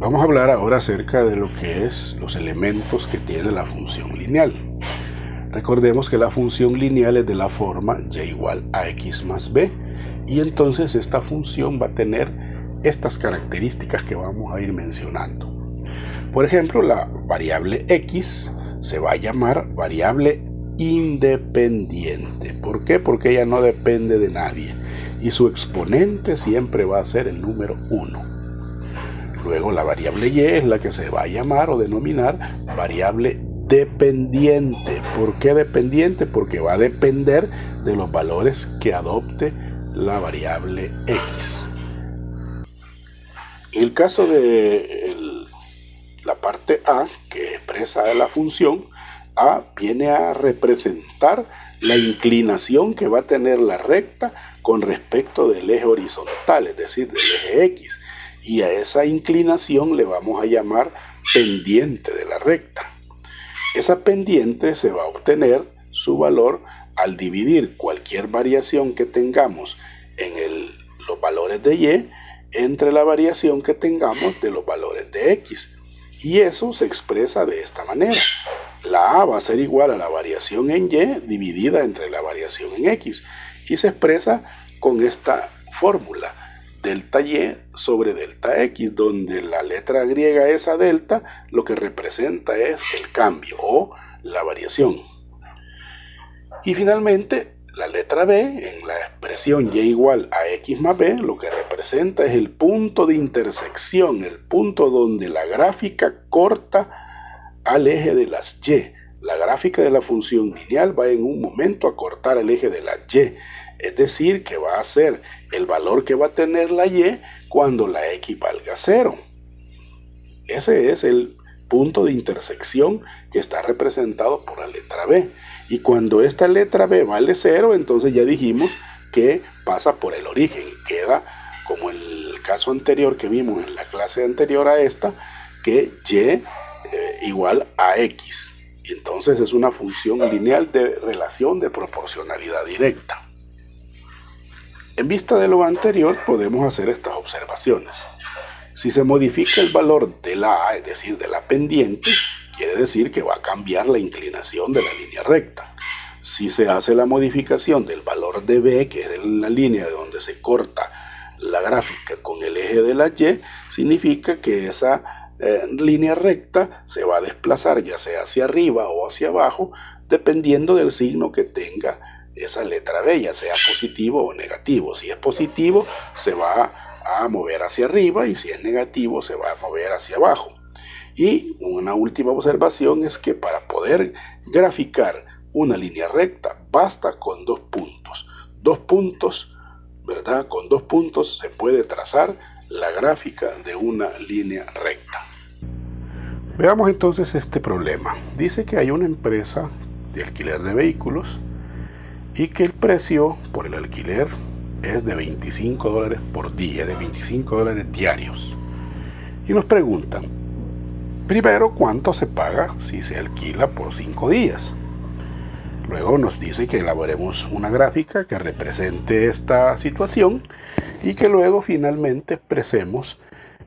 Vamos a hablar ahora acerca de lo que es los elementos que tiene la función lineal. Recordemos que la función lineal es de la forma y igual a x más b, y entonces esta función va a tener estas características que vamos a ir mencionando. Por ejemplo, la variable x se va a llamar variable independiente. ¿Por qué? Porque ella no depende de nadie y su exponente siempre va a ser el número 1. Luego la variable y es la que se va a llamar o denominar variable dependiente. ¿Por qué dependiente? Porque va a depender de los valores que adopte la variable x. En el caso de la parte a, que expresa la función, a viene a representar la inclinación que va a tener la recta con respecto del eje horizontal, es decir, del eje x. Y a esa inclinación le vamos a llamar pendiente de la recta. Esa pendiente se va a obtener su valor al dividir cualquier variación que tengamos en los valores de y entre la variación que tengamos de los valores de x. Y eso se expresa de esta manera. La a va a ser igual a la variación en y dividida entre la variación en x. Y se expresa con esta fórmula. Delta y sobre delta x, donde la letra griega esa delta lo que representa es el cambio o la variación. Y finalmente la letra b en la expresión y igual a x más b lo que representa es el punto de intersección, el punto donde la gráfica corta al eje de las y. La gráfica de la función lineal va en un momento a cortar el eje de las y. Es decir, que va a ser el valor que va a tener la y cuando la x valga 0. Ese es el punto de intersección que está representado por la letra b. Y cuando esta letra b vale 0, entonces ya dijimos que pasa por el origen. Queda como el caso anterior que vimos en la clase anterior a esta, que y igual a x. Entonces es una función lineal de relación de proporcionalidad directa. En vista de lo anterior, podemos hacer estas observaciones. Si se modifica el valor de la a, es decir, de la pendiente, quiere decir que va a cambiar la inclinación de la línea recta. Si se hace la modificación del valor de b, que es la línea de donde se corta la gráfica con el eje de la y, significa que esa línea recta se va a desplazar ya sea hacia arriba o hacia abajo, dependiendo del signo que tenga esa letra b, ya sea positivo o negativo. Si es positivo, se va a mover hacia arriba, y si es negativo, se va a mover hacia abajo. Y una última observación es que para poder graficar una línea recta, basta con 2 puntos. 2 puntos, ¿verdad? Con 2 puntos se puede trazar la gráfica de una línea recta. Veamos entonces este problema. Dice que hay una empresa de alquiler de vehículos y que el precio por el alquiler es de $25 por día, de $25 diarios. Y nos preguntan, primero, ¿cuánto se paga si se alquila por 5 días? Luego nos dice que elaboremos una gráfica que represente esta situación y que luego finalmente expresemos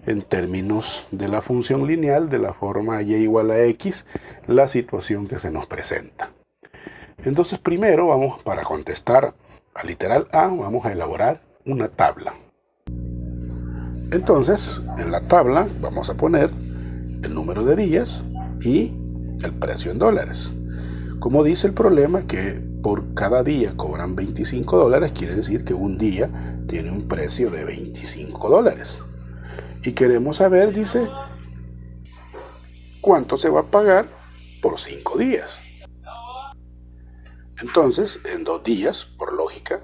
en términos de la función lineal de la forma y igual a x la situación que se nos presenta. Entonces primero para contestar al literal A, vamos a elaborar una tabla. Entonces en la tabla vamos a poner el número de días y el precio en dólares. Como dice el problema que por cada día cobran $25, quiere decir que un día tiene un precio de $25. Y queremos saber, dice, cuánto se va a pagar por 5 días. Entonces, en 2 días, por lógica,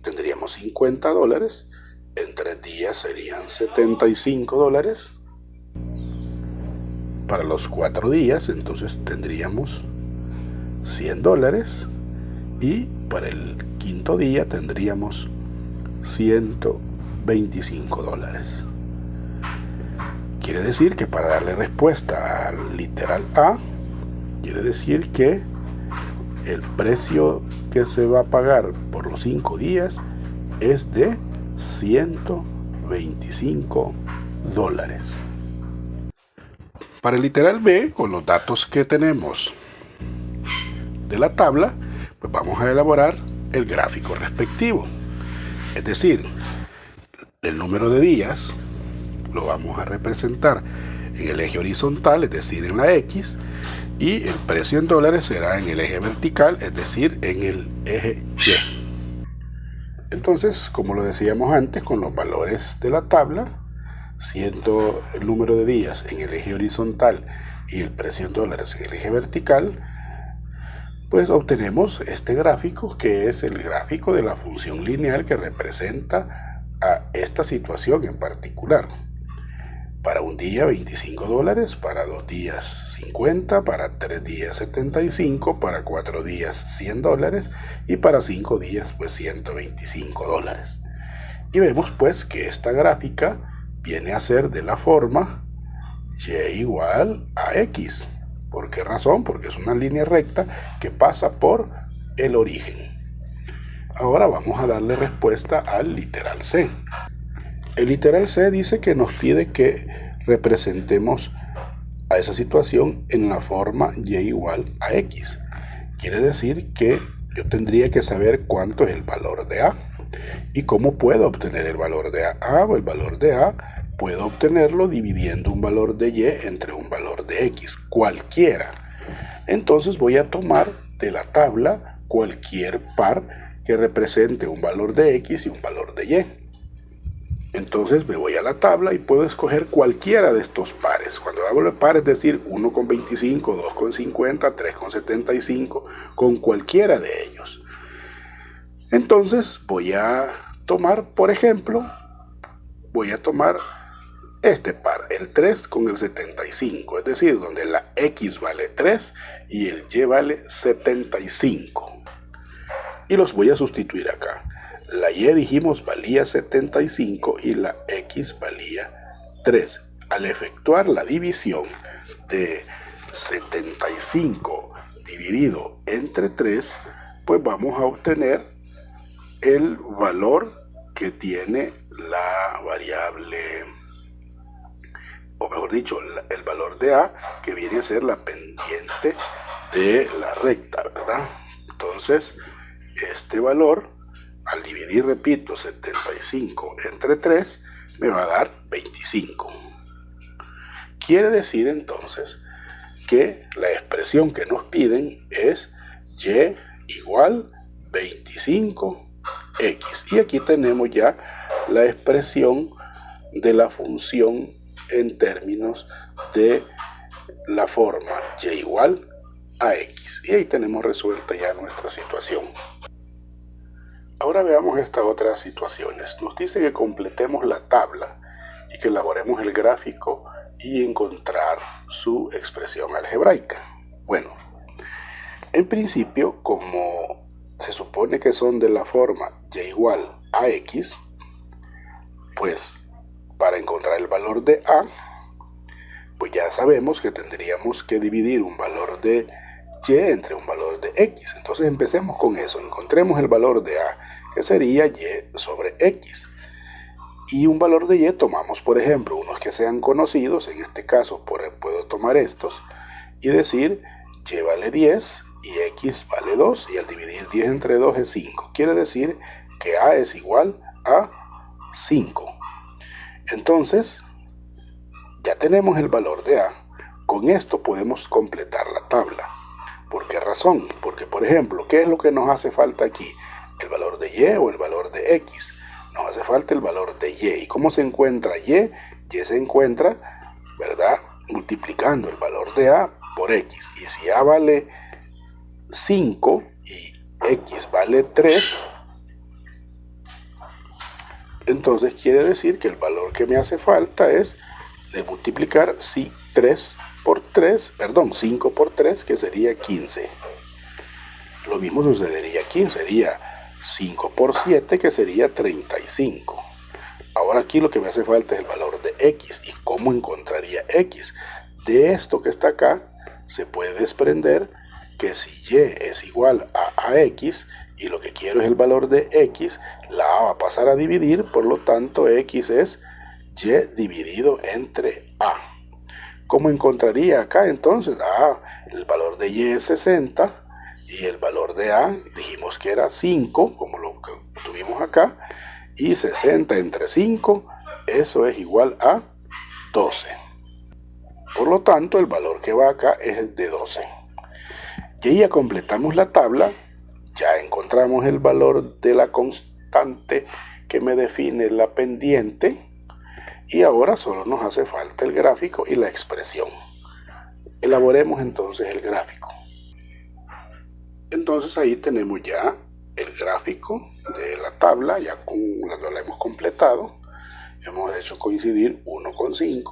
tendríamos $50. En 3 días serían $75. Para los 4 días, entonces tendríamos $100. Y para el 5.º día tendríamos $125. Quiere decir que para darle respuesta al literal A, quiere decir que el precio que se va a pagar por los 5 días es de $125. dólares. Para el literal B, con los datos que tenemos de la tabla, pues vamos a elaborar el gráfico respectivo. Es decir, el número de días lo vamos a representar en el eje horizontal, es decir, en la X, y el precio en dólares será en el eje vertical, es decir, en el eje Y. Entonces, como lo decíamos antes, con los valores de la tabla, siendo el número de días en el eje horizontal y el precio en dólares en el eje vertical, pues obtenemos este gráfico, que es el gráfico de la función lineal que representa a esta situación en particular. Para un día 25 dólares, para 2 días 50, para 3 días 75, para 4 días 100 dólares y para 5 días pues 125 dólares. Y vemos pues que esta gráfica viene a ser de la forma y igual a x. ¿Por qué razón? Porque es una línea recta que pasa por el origen. Ahora vamos a darle respuesta al literal C. El literal C dice que nos pide que representemos a esa situación en la forma y igual a x. Quiere decir que yo tendría que saber cuánto es el valor de A. ¿Y cómo puedo obtener el valor de A? El valor de A puedo obtenerlo dividiendo un valor de Y entre un valor de X, cualquiera. Entonces voy a tomar de la tabla cualquier par que represente un valor de X y un valor de Y. Entonces me voy a la tabla y puedo escoger cualquiera de estos pares. Cuando hablo de pares, es decir, 1,25, 2,50, 3,75, con cualquiera de ellos. Entonces voy a tomar, por ejemplo, este par, el 3 con el 75, es decir, donde la X vale 3 y el Y vale 75. Y los voy a sustituir acá. La Y dijimos valía 75 y la X valía 3. Al efectuar la división de 75 dividido entre 3, pues vamos a obtener el valor que tiene la variable, o mejor dicho, el valor de A, que viene a ser la pendiente de la recta, ¿verdad? Entonces, este valor, al dividir, repito, 75 entre 3, me va a dar 25. Quiere decir entonces que la expresión que nos piden es Y igual 25x. Y aquí tenemos ya la expresión de la función en términos de la forma Y igual a x. Y ahí tenemos resuelta ya nuestra situación. Ahora veamos estas otras situaciones. Nos dice que completemos la tabla y que elaboremos el gráfico y encontrar su expresión algebraica. Bueno, en principio, como se supone que son de la forma Y igual a x, pues para encontrar el valor de A, pues ya sabemos que tendríamos que dividir un valor de Y entre un valor de X. Entonces empecemos con eso. Encontremos el valor de A, que sería Y sobre X. Y un valor de Y tomamos, por ejemplo, unos que sean conocidos. En este caso puedo tomar estos y decir Y vale 10 y X vale 2. Y al dividir 10 entre 2 es 5. Quiere decir que A es igual a 5. Entonces, ya tenemos el valor de A. Con esto podemos completar la tabla. ¿Por qué razón? Porque, por ejemplo, ¿qué es lo que nos hace falta aquí? ¿El valor de Y o el valor de X? Nos hace falta el valor de Y. ¿Y cómo se encuentra Y? Y se encuentra, ¿verdad?, multiplicando el valor de A por X. Y si A vale 5 y X vale 3, entonces quiere decir que el valor que me hace falta es de multiplicar 5 por 3, que sería 15. Lo mismo sucedería aquí, sería 5 por 7, que sería 35. Ahora aquí lo que me hace falta es el valor de X. ¿Y cómo encontraría X? De esto que está acá se puede desprender que si Y es igual a AX y lo que quiero es el valor de X, la A va a pasar a dividir, por lo tanto X es y dividido entre a. ¿Cómo encontraría acá entonces? El valor de y es 60 y el valor de a dijimos que era 5, como lo que tuvimos acá, y 60 entre 5, eso es igual a 12. Por lo tanto, el valor que va acá es el de 12. Y ya completamos la tabla, ya encontramos el valor de la constante que me define la pendiente, y ahora solo nos hace falta el gráfico y la expresión. Elaboremos entonces el gráfico. Entonces ahí tenemos ya el gráfico de la tabla, ya la hemos completado. Hemos hecho coincidir 1,5,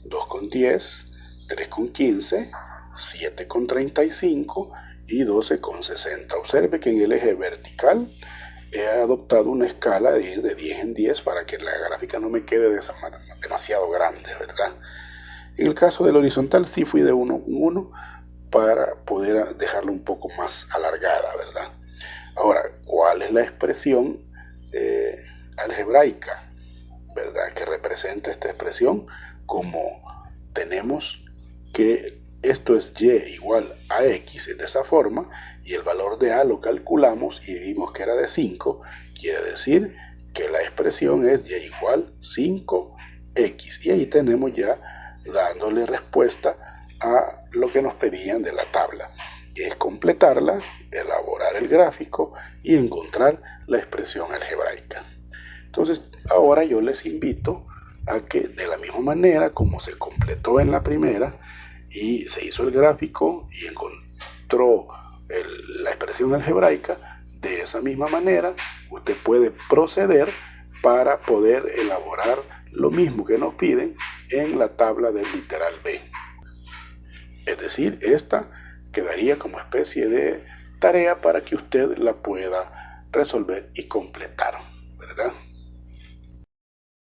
2,10, 3,15, 7,35 y 12,60. Observe que en el eje vertical he adoptado una escala de ir de 10 en 10 para que la gráfica no me quede demasiado grande, ¿verdad? En el caso del horizontal sí fui de 1 en 1 para poder dejarla un poco más alargada, ¿verdad? Ahora, ¿cuál es la expresión algebraica, ¿verdad?, que representa esta expresión? Como tenemos que esto es y igual a x, es de esa forma, y el valor de a lo calculamos y vimos que era de 5, quiere decir que la expresión es y igual 5x. Y ahí tenemos ya dándole respuesta a lo que nos pedían de la tabla, que es completarla, elaborar el gráfico y encontrar la expresión algebraica. Entonces, ahora yo les invito a que de la misma manera como se completó en la primera y se hizo el gráfico y encontró la expresión algebraica, de esa misma manera usted puede proceder para poder elaborar lo mismo que nos piden en la tabla del literal B. Es decir, esta quedaría como especie de tarea para que usted la pueda resolver y completar, ¿verdad?